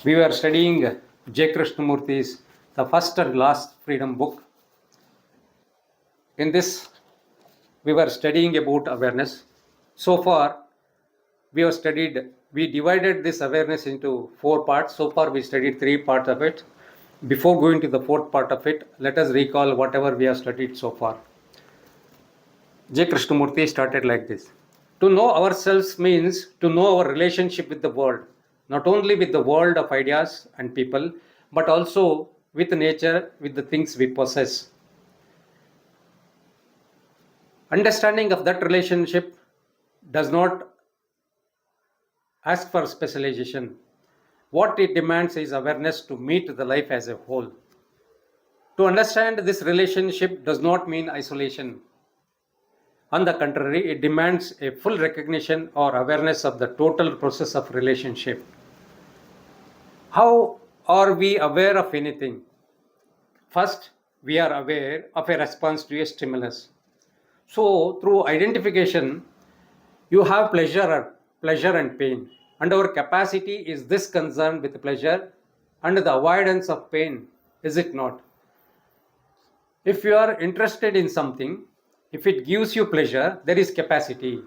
We were studying J. Krishnamurti's The First and Last Freedom book. In this, we were studying about awareness. So far, we divided this awareness into 4 parts. So far, we studied 3 parts of it. Before going to the 4th part of it, let us recall whatever we have studied so far. J. Krishnamurti started like this. To know ourselves means to know our relationship with the world, not only with the world of ideas and people, but also with nature, with the things we possess. Understanding of that relationship does not ask for specialization. What it demands is awareness to meet the life as a whole. To understand this relationship does not mean isolation. On the contrary, it demands a full recognition or awareness of the total process of relationship. How are we aware of anything? First, we are aware of a response to a stimulus. So, through identification, you have pleasure and pain. And our capacity is this concerned with pleasure and the avoidance of pain, is it not? If you are interested in something, if it gives you pleasure, there is capacity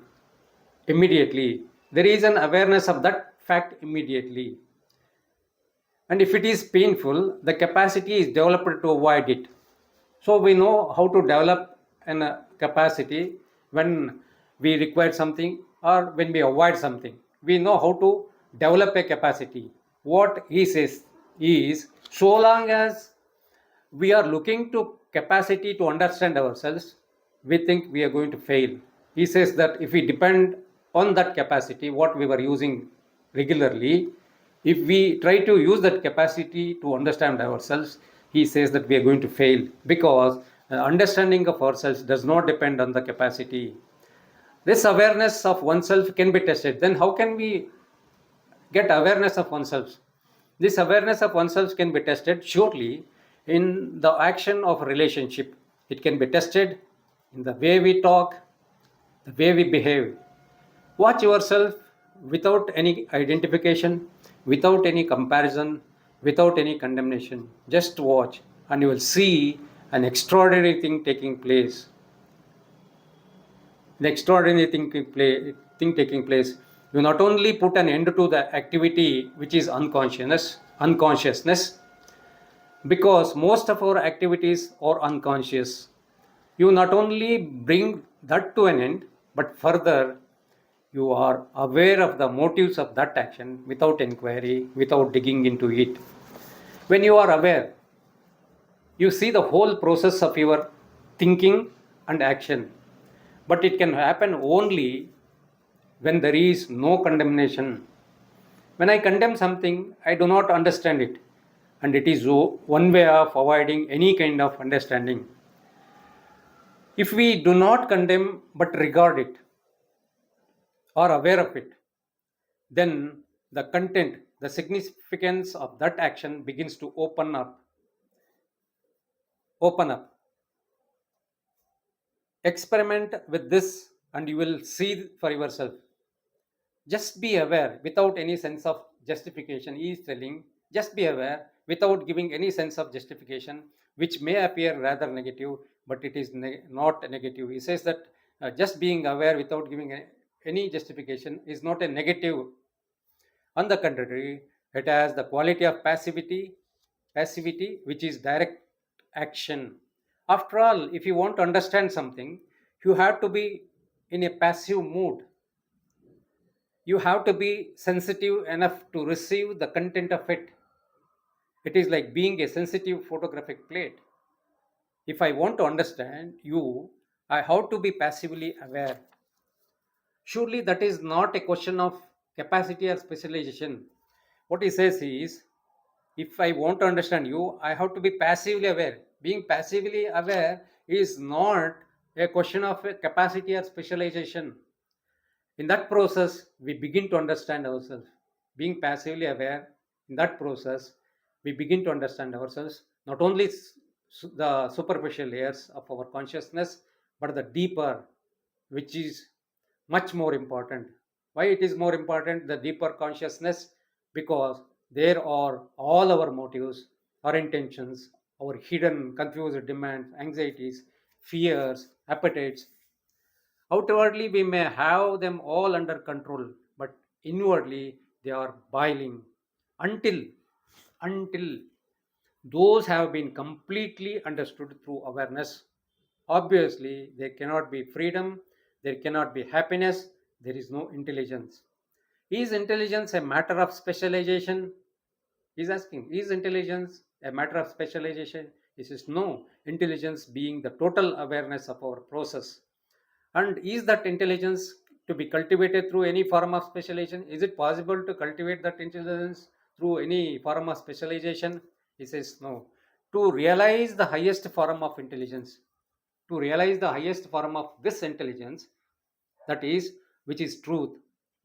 immediately. There is an awareness of that fact immediately. And if it is painful, the capacity is developed to avoid it. So we know how to develop a capacity when we require something or when we avoid something. We know how to develop a capacity. What he says is, so long as we are looking to capacity to understand ourselves, we think we are going to fail. He says that if we depend on that capacity, what we were using regularly, if we try to use that capacity to understand ourselves, he says that we are going to fail, because understanding of ourselves does not depend on the capacity. This awareness of oneself can be tested. Then how can we get awareness of oneself? This awareness of oneself can be tested surely in the action of relationship. It can be tested in the way we talk, the way we behave. Watch yourself without any identification, without any comparison, without any condemnation. Just watch, and you will see an extraordinary thing taking place. The extraordinary thing taking place. You not only put an end to the activity which is unconsciousness, because most of our activities are unconscious. You not only bring that to an end, but further you are aware of the motives of that action without inquiry, without digging into it. When you are aware, you see the whole process of your thinking and action. But it can happen only when there is no condemnation. When I condemn something, I do not understand it. And it is one way of avoiding any kind of understanding. If we do not condemn but regard it or aware of it, then the content, the significance of that action begins to open up. Experiment with this and you will see for yourself. Just be aware without any sense of justification. He is telling, just be aware without giving any sense of justification, which may appear rather negative, but it is not negative. He says that just being aware without giving any justification is not a negative. On the contrary, it has the quality of passivity, which is direct action. After all, if you want to understand something, you have to be in a passive mood. You have to be sensitive enough to receive the content of it. It is like being a sensitive photographic plate. If I want to understand you, I have to be passively aware. Surely that is not a question of capacity or specialization. What he says is, if I want to understand you, I have to be passively aware. Being passively aware is not a question of a capacity or specialization. In that process, we begin to understand ourselves. Being passively aware, in that process, we begin to understand ourselves, not only the superficial layers of our consciousness, but the deeper, which is much more important. Why it is more important, the deeper consciousness? Because There are all our motives, our intentions, our hidden, confused demands, anxieties, fears, appetites. Outwardly, we may have them all under control, but inwardly, they are boiling until, until those have been completely understood through awareness. Obviously, there cannot be freedom, there cannot be happiness, there is no intelligence. Is intelligence a matter of specialization? He's asking, is intelligence a matter of specialization? He says, no. Intelligence being the total awareness of our process. And is that intelligence to be cultivated through any form of specialization? Is it possible to cultivate that intelligence through any form of specialization? He says, no. To realize the highest form of intelligence, to realize the highest form of this intelligence, that is, which is truth,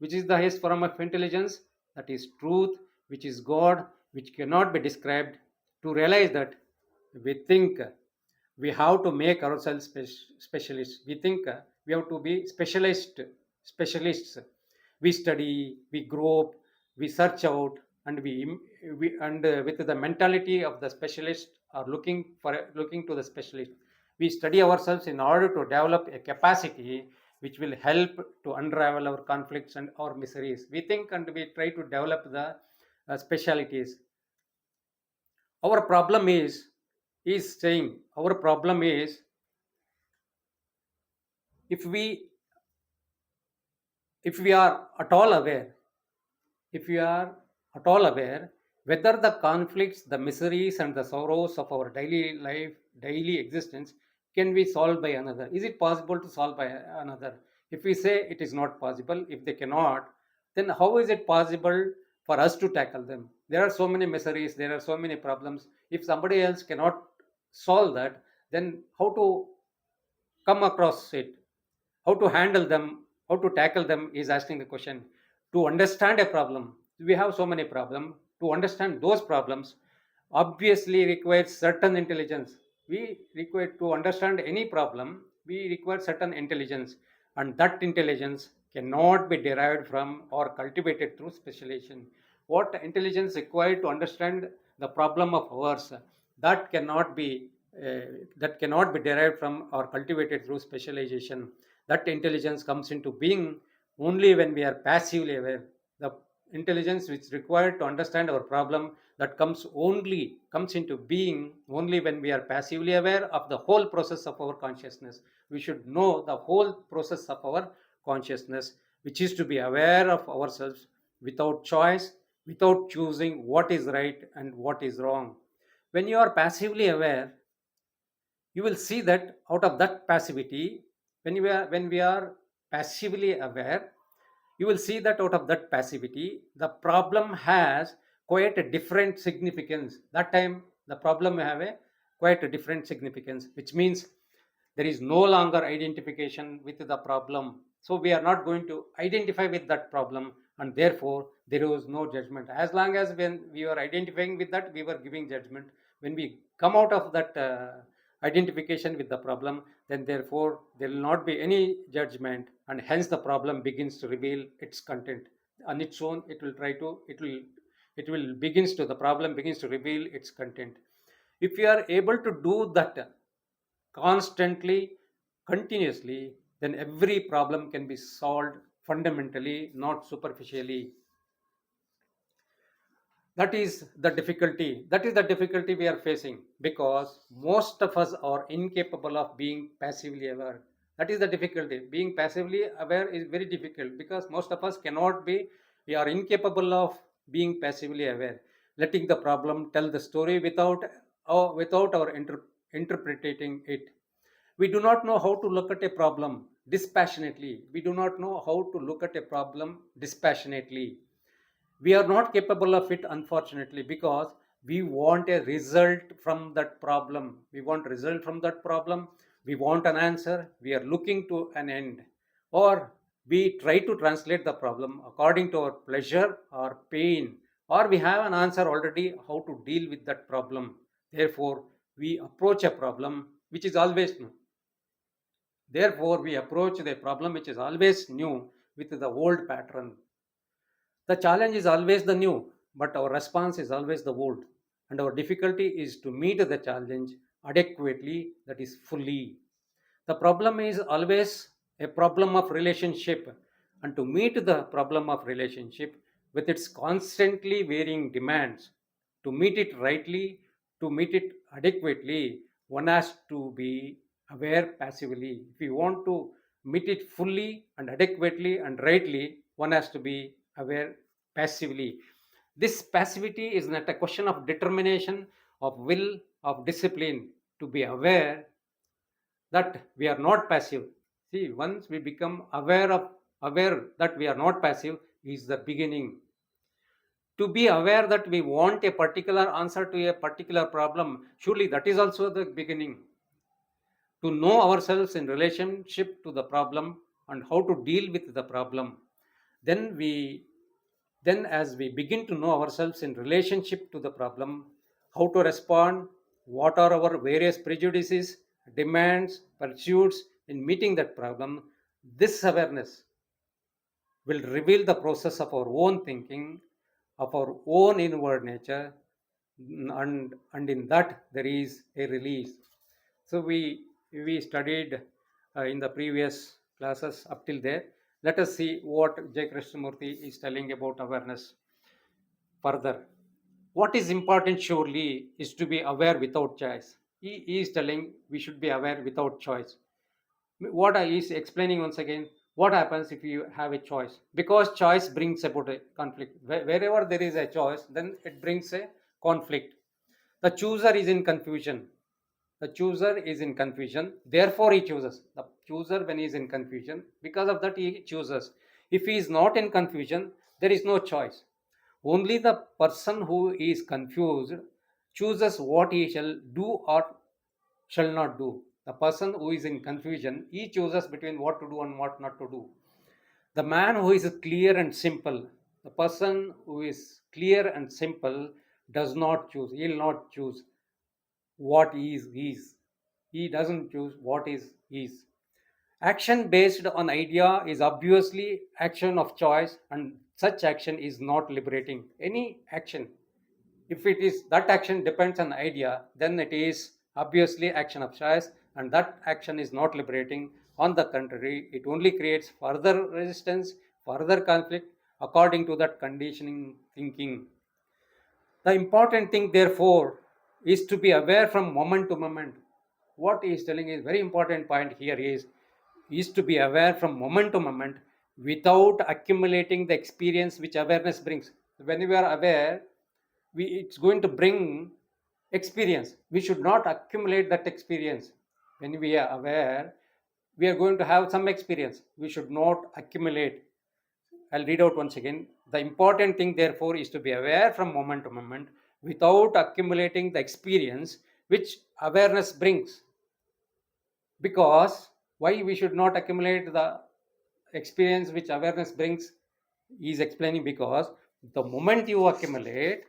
which is the highest form of intelligence, that is truth, which is God, which cannot be described. To realize that, we think we have to make ourselves specialists. We think we have to be specialists. We study, we grope, we search out, and with the mentality of the specialist, are looking to the specialist. We study ourselves in order to develop a capacity which will help to unravel our conflicts and our miseries. We think and we try to develop the specialities. Our problem is saying, our problem is, if we if we are at all aware, if we are at all aware whether the conflicts, the miseries, and the sorrows of our daily life, daily existence can be solved by another. Is it possible to solve by another? If we say it is not possible, if they cannot, then how is it possible for us to tackle them? There are so many miseries, there are so many problems. If somebody else cannot solve that, then how to come across it, how to handle them, how to tackle them, is asking the question. To understand a problem, we have so many problems. To understand those problems, obviously requires certain intelligence. We require to understand any problem, we require certain intelligence, and that intelligence cannot be derived from or cultivated through specialization. What intelligence required to understand the problem of ours, that cannot be that cannot be derived from or cultivated through specialization. That intelligence comes into being only when we are passively aware. The intelligence which is required to understand our problem, that comes into being only when we are passively aware of the whole process of our consciousness. We should know the whole process of our consciousness, which is to be aware of ourselves without choice, without choosing what is right and what is wrong. When you are passively aware, you will see that out of that passivity, when we are passively aware, you will see that out of that passivity, the problem has quite a different significance. That time, the problem may have a quite a different significance, which means there is no longer identification with the problem. So we are not going to identify with that problem, and therefore there was no judgment. As long as when we were identifying with that, we were giving judgment. When we come out of that identification with the problem, then therefore there will not be any judgment, and hence the problem begins to reveal its content on its own. The problem begins to reveal its content. If you are able to do that constantly, continuously, then every problem can be solved fundamentally, not superficially. That is the difficulty we are facing, because most of us are incapable of being passively aware. That is the difficulty. Being passively aware is very difficult, because most of us cannot be, we are incapable of being passively aware, letting the problem tell the story without our interpreting it. We do not know how to look at a problem dispassionately. We do not know how to look at a problem dispassionately. We are not capable of it, unfortunately, because we want a result from that problem. We want an answer. We are looking to an end. Or we try to translate the problem according to our pleasure or pain. Or we have an answer already how to deal with that problem. Therefore, we approach a problem which is always new. Therefore, we approach the problem which is always new with the old pattern. The challenge is always the new. but our response is always the old. And our difficulty is to meet the challenge adequately, that is fully. The problem is always a problem of relationship, and to meet the problem of relationship with its constantly varying demands, to meet it rightly, to meet it adequately, one has to be aware passively. If you want to meet it fully and adequately and rightly, one has to be aware passively. This passivity is not a question of determination, of will, of discipline. To be aware that we are not passive. See, once we become aware that we are not passive is the beginning. To be aware that we want a particular answer to a particular problem, surely that is also the beginning. To know ourselves in relationship to the problem and how to deal with the problem, then we then as we begin to know ourselves in relationship to the problem, how to respond, what are our various prejudices, demands, pursuits in meeting that problem, this awareness will reveal the process of our own thinking, of our own inward nature, and in that there is a release. So we studied in the previous classes up till there. Let us see what J. Krishnamurti is telling about awareness further. What is important surely is to be aware without choice. He is telling we should be aware without choice. What I is explaining once again, what happens if you have a choice? Because choice brings about a conflict. Wherever there is a choice, then it brings a conflict. The chooser is in confusion. The chooser is in confusion, therefore he chooses. The chooser, when he is in confusion, because of that he chooses. If he is not in confusion, there is no choice. Only the person who is confused chooses what he shall do or shall not do. The person who is in confusion, he chooses between what to do and what not to do. The man who is clear and simple, the person who is clear and simple does not choose. He will not choose what is. He doesn't choose what is. Action based on idea is obviously action of choice, and such action is not liberating. Any action, if it is that action depends on idea, then it is obviously action of choice, and that action is not liberating. On the contrary, it only creates further resistance, further conflict according to that conditioning thinking. The important thing, therefore, is to be aware from moment to moment. What he is telling is very important point here is to be aware from moment to moment without accumulating the experience which awareness brings. When we are aware, it's going to bring experience. We should not accumulate that experience. When we are aware, we are going to have some experience. We should not accumulate. I'll read out once again. The important thing, therefore, is to be aware from moment to moment without accumulating the experience which awareness brings. Because why we should not accumulate the experience which awareness brings? He is explaining because the moment you accumulate,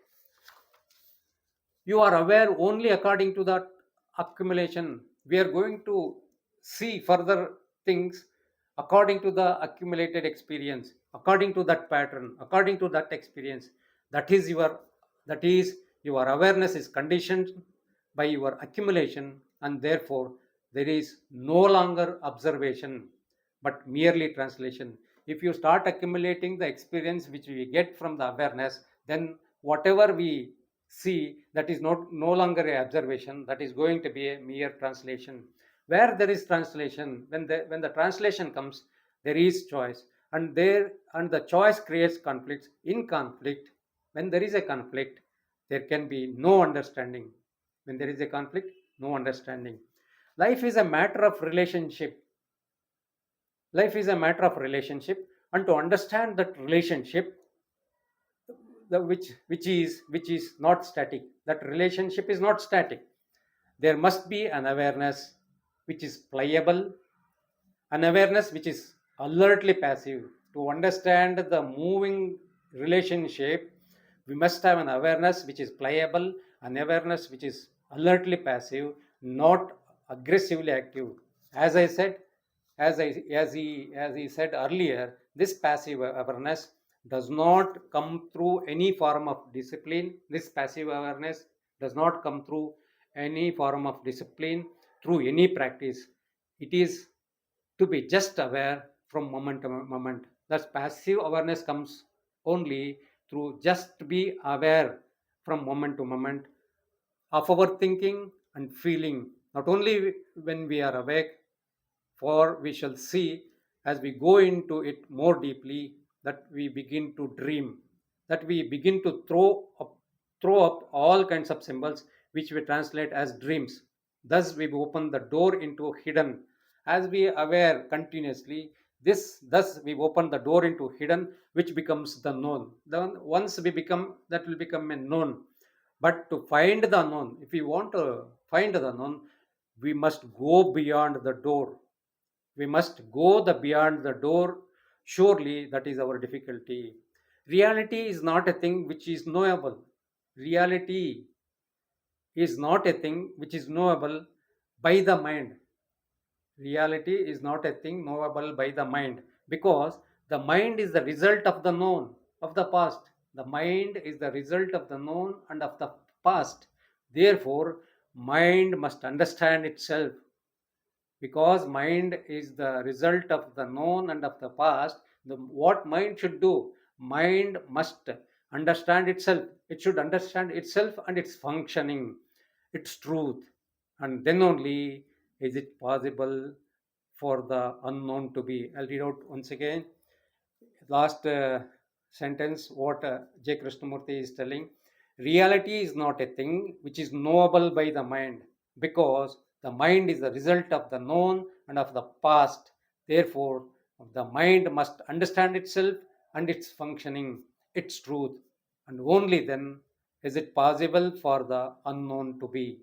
you are aware only according to that accumulation. We are going to see further things according to the accumulated experience, according to that pattern, according to that experience. That is your awareness is conditioned by your accumulation, and therefore there is no longer observation but merely translation. If you start accumulating the experience which we get from the awareness, then whatever we see, that is not no longer a observation, that is going to be a mere translation. Where there is translation, when the translation comes, there is choice, and the choice creates conflicts. In conflict, when there is a conflict, there can be no understanding. When there is a conflict, no understanding. Life is a matter of relationship. Life is a matter of relationship, and to understand that relationship, which is not static, that relationship is not static. There must be an awareness which is pliable, an awareness which is alertly passive. To understand the moving relationship, we must have an awareness which is pliable, an awareness which is alertly passive, not aggressively active. As I said, as he said earlier, this passive awareness does not come through any form of discipline. This passive awareness does not come through any form of discipline, through any practice. It is to be just aware from moment to moment. Thus, passive awareness comes only through just be aware from moment to moment of our thinking and feeling, not only when we are awake, for we shall see as we go into it more deeply that we begin to dream, that we begin to throw up all kinds of symbols which we translate as dreams. Thus we open the door into hidden. As we aware continuously, this thus we open the door into hidden, which becomes the known. Then once we become, that will become a known. But to find the known, if we want to find the known, we must go beyond the door. We must go the beyond the door. Surely that is our difficulty. Reality is not a thing which is knowable. Reality is not a thing which is knowable by the mind. Reality is not a thing knowable by the mind, because the mind is the result of the known of the past. The mind is the result of the known and of the past. Therefore, mind must understand itself. Because mind is the result of the known and of the past, what mind should do? Mind must understand itself. It should understand itself and its functioning, its truth. And then only is it possible for the unknown to be. I'll read out once again last sentence what J. Krishnamurti is telling. Reality is not a thing which is knowable by the mind, because the mind is the result of the known and of the past. Therefore, the mind must understand itself and its functioning, its truth, and only then is it possible for the unknown to be.